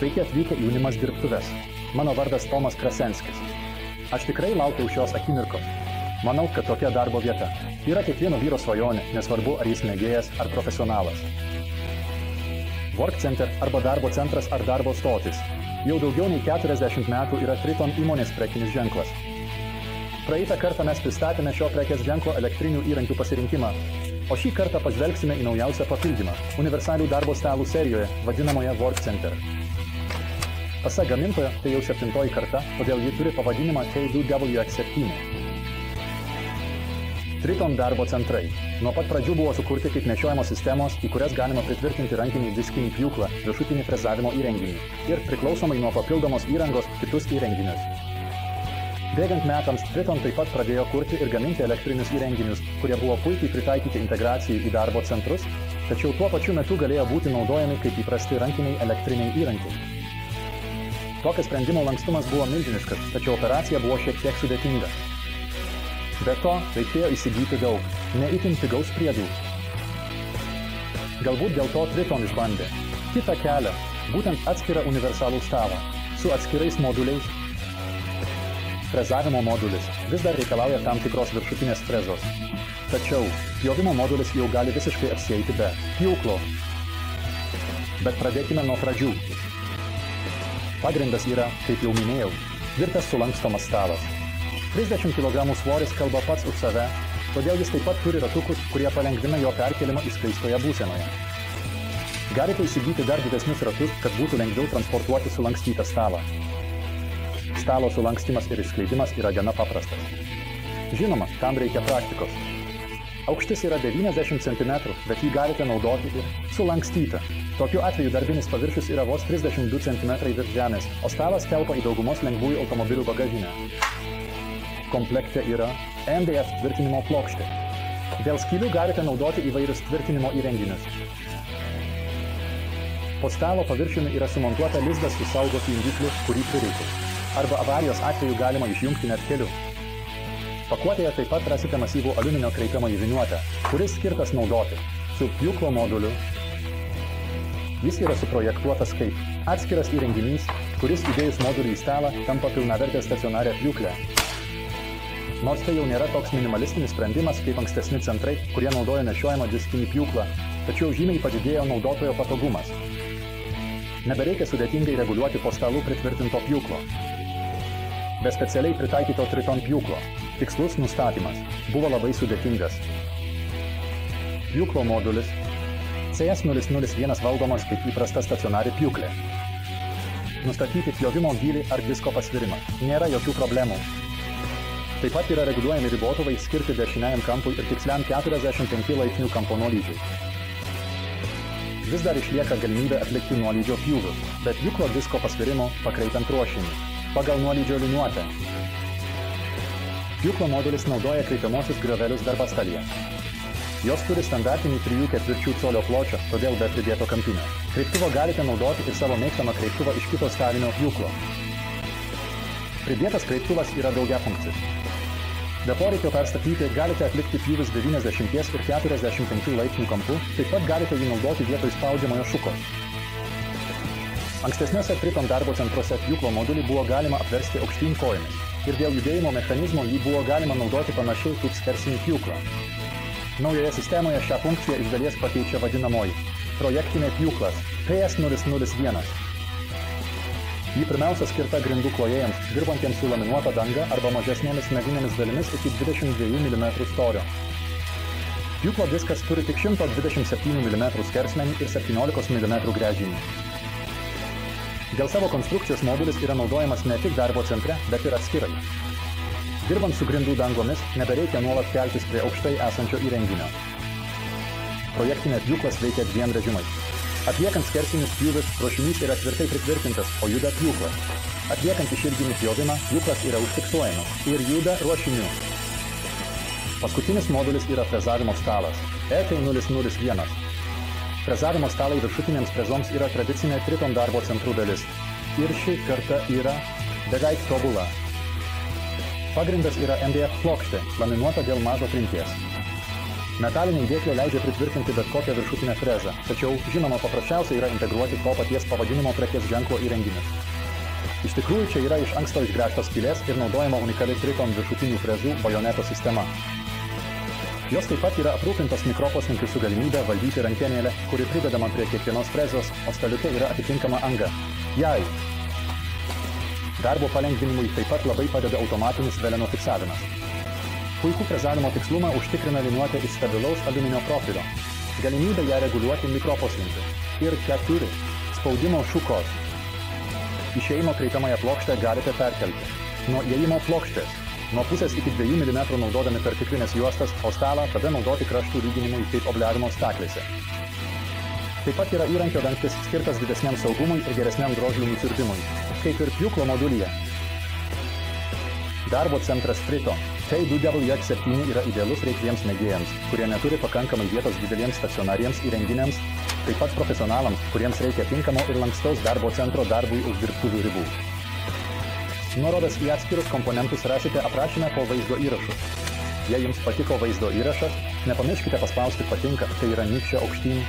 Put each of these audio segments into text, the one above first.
Sveiki atvykę į Unimas dirbtuves. Mano vardas Tomas Krasenskis. Aš tikrai laukiau šios akimirkos. Manau, kad tokia darbo vieta yra kiekvieno vyro svajonė, nesvarbu, ar jis mėgėjas ar profesionalas. Work Center arba darbo centras ar darbo stotis. Jau daugiau nei 40 metų yra Triton įmonės prekinis ženklas. Praeitą kartą mes pristatėme šio prekės ženklo elektrinių įrankių pasirinkimą, o šį kartą pažvelgsime į naujausią papildymą universalių darbo stalų serijoje, vadinamoje Work Center. Pasak gamintojo, tai jau 7 karta, todėl ji turi pavadinimą K2WX7. Triton darbo centrai. Nuo pat pradžių buvo sukurti kaip nešiojamos sistemos, į kurias galima pritvirtinti rankinį diskinį pjūklą, viršutinį frezavimo įrenginį ir priklausomai nuo papildomos įrangos kitus įrenginius. Bėgant metams, Triton taip pat pradėjo kurti ir gaminti elektrinius įrenginius, kurie buvo puikiai pritaikyti integracijai į darbo centrus, tačiau tuo pačiu metu galėjo būti naudojami kaip įprasti rankiniai elektriniai įrankiai. Tokio sprendimo lankstumas buvo milžiniškas, tačiau operacija buvo šiek tiek sudėtinga. Be to, reikėjo įsigyti daug, ne itin pigaus priedų. Galbūt dėl to Triton išbandė kitą kelią, būtent atskirą universalų stalą, su atskirais moduliais. Frezavimo modulis vis dar reikalauja tam tikros viršutinės frezos. Tačiau pjovimo modulis jau gali visiškai apsieiti be pjūklo. Bet pradėkime nuo pradžių. Pagrindas yra, kaip jau minėjau, tvirtas sulankstomas stalas. 30 kg svoris kalba pats už save, todėl jis taip pat turi ratukus, kurie palengvina jo perkelimą išskleistoje būsenoje. Galite įsigyti dar didesnius ratus, kad būtų lengviau transportuoti sulankstytą stalą. Stalo sulankstymas ir išskleidimas yra gana paprastas. Žinoma, tam reikia praktikos. Aukštis yra 90 cm, bet jį galite naudoti ir sulankstytą. Tokiu atveju darbinis paviršius yra vos 32 cm virš žemės, o stalas telpa į daugumos lengvųjų automobilių bagažinę. Komplekte yra MDF tvirtinimo plokštė. Dėl skylių galite naudoti įvairius tvirtinimo įrenginius. Po stalo paviršiumi yra sumontuota lizdas su saugotu jungikliu, kurį prireikus. Arba avarijos atveju galima išjungti net keliu. Pakuotėje taip pat rasite masyvų aliuminio kreipiamąjį viniuotę, kuris skirtas naudoti su pjūklo moduliu. Jis yra suprojektuotas kaip atskiras įrenginys, kuris įdėjus modulį į stalą tampa pilnavertę stacionarią pjūklę. Nors tai jau nėra toks minimalistinis sprendimas kaip ankstesni centrai, kurie naudoja nešiojamą diskinį pjūklą, tačiau žymiai padidėjo naudotojo patogumas. Nebereikia sudėtingai reguliuoti po stalu pritvirtinto pjūklo. Be specialiai pritaikyto Triton pjūklo tikslus nustatymas buvo labai sudėtingas. Pjūklo modulis CS001 valdomas kaip įprasta stacionari pjūklė. Nustatyti pjovimo gylį ar disko pasvirimą nėra jokių problemų. Taip pat yra reguliuojami ribotuvai skirti dešiniajam kampui ir tiksliam 45 laipsnių kampo nuolydžiui. Vis dar išlieka galimybė atlikti nuolydžio pjūvius, bet pjūklo disko pasvirimo pakreipiant ruošinį pagal nuolydžio liniuotę. Pjūklo modulis naudoja kreipiamosius griovelius darbastalyje. Jos turi standartinį 3/4 colio pločio, todėl be pridėto kampinio. Kreiptuvo galite naudoti ir savo mėgstamą kreiptuvą iš kito stalinio pjūklo. Pridėtas kreiptuvas yra daugiafunkcis. Be poreikio perstatyti galite atlikti pjūvius 90 ir 45 laipsnių kampu, taip pat galite jį naudoti vietoj spaudžiamojo šuko. Ankstesniuose Triton darbo centruose pjūklo modulį buvo galima apversti aukštyn kojomis ir dėl judėjimo mechanizmo jį buvo galima naudoti panašiai kaip skersinį pjūklą. Naujoje sistemoje šią funkciją iš dalies pakeičia vadinamoji projektinė pjūklas PS001. Ji pirmiausia skirta grindų klojėjams, dirbantiems su laminuota danga arba mažesnėmis medinėmis dalimis iki 22 mm storio. Pjūklo diskas turi tik 127 mm skersmenį ir 17 mm gręžinį. Dėl savo konstrukcijos modulis yra naudojamas ne tik darbo centre, bet ir atskirai. Dirbant su grindų dangomis, nebereikia nuolat keltis prie aukštai esančio įrenginio. Projektinė pjūklas veikia dviem režimais. Atliekant skersinius pjūvius, ruošinys yra tvirtai pritvirtintas, o juda pjūklas. Atliekant išilginį pjovimą, pjūklas yra užfiksuojamas ir juda ruošiniu. Paskutinis modulis yra frezavimo stalas EK001. Frezavimo stalai viršutinėms frezoms yra tradicinė Triton darbo centrų dalis. Ir ši karta yra beveik tobula. Pagrindas yra MDF plokštė, laminuota dėl mažo trinties. Metaliniai dėklė leidžia pritvirtinti bet kokią viršutinę frezą, tačiau, žinoma, paprasčiausia yra integruoti to paties pavadinimo prekės ženklo įrenginius. Iš tikrųjų, čia yra iš anksto išgręžtos skylės ir naudojama unikali triton viršutinių frezų bajoneto sistema. Jos taip pat yra aprūpintos mikroposlinkiu su galimybė valdyti rankenėlę, kuri pridedama prie kiekvienos frezos, o staliuke yra atitinkama anga. Jai. Darbo palengvinimui taip pat labai padeda automatinis veleno fiksavimas. Puikų frezavimo tikslumą užtikrina liniuotė iš stabilaus aliuminio profilio. Galimybė ją reguliuoti mikroposlinkiu. Ir 4. Spaudimo šukos. Išėjimo kreipiamąją plokštę galite perkelti. Nuo įėjimo plokštės. Nuo pusės iki 2 mm naudodami pertiklinės juostas, o stalą tada naudoti kraštų lyginimui kaip obliavimo staklėse. Taip pat yra įrankio dangtis skirtas didesniam saugumui ir geresniam drožlių nusiurbimui, kaip ir pjūklo modulyje. Darbo centras Triton. T2WX7 yra idealus reikliems mėgėjams, kurie neturi pakankamai vietos dideliems stacionariems įrenginiams, taip pat profesionalams, kuriems reikia tinkamo ir lankstaus darbo centro darbui už dirbtuvių ribų. Nuorodas į atskirus komponentus rasite aprašyme po vaizdo įrašu. Jei jums patiko vaizdo įrašas, nepamirškite paspausti patinka, tai yra nykščio aukštyn,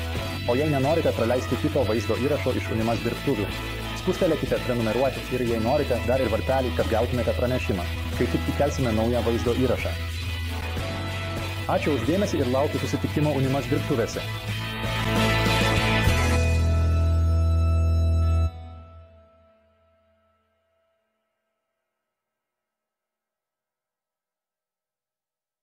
o jei nenorite praleisti kito vaizdo įrašo iš Unimas dirbtuvių, spustelėkite prenumeruoti ir jei norite, dar ir varpelį, kad gautumėte pranešimą, kai tik įkelsime naują vaizdo įrašą. Ačiū už dėmesį ir laukiu susitikimo Unimas dirbtuvėse.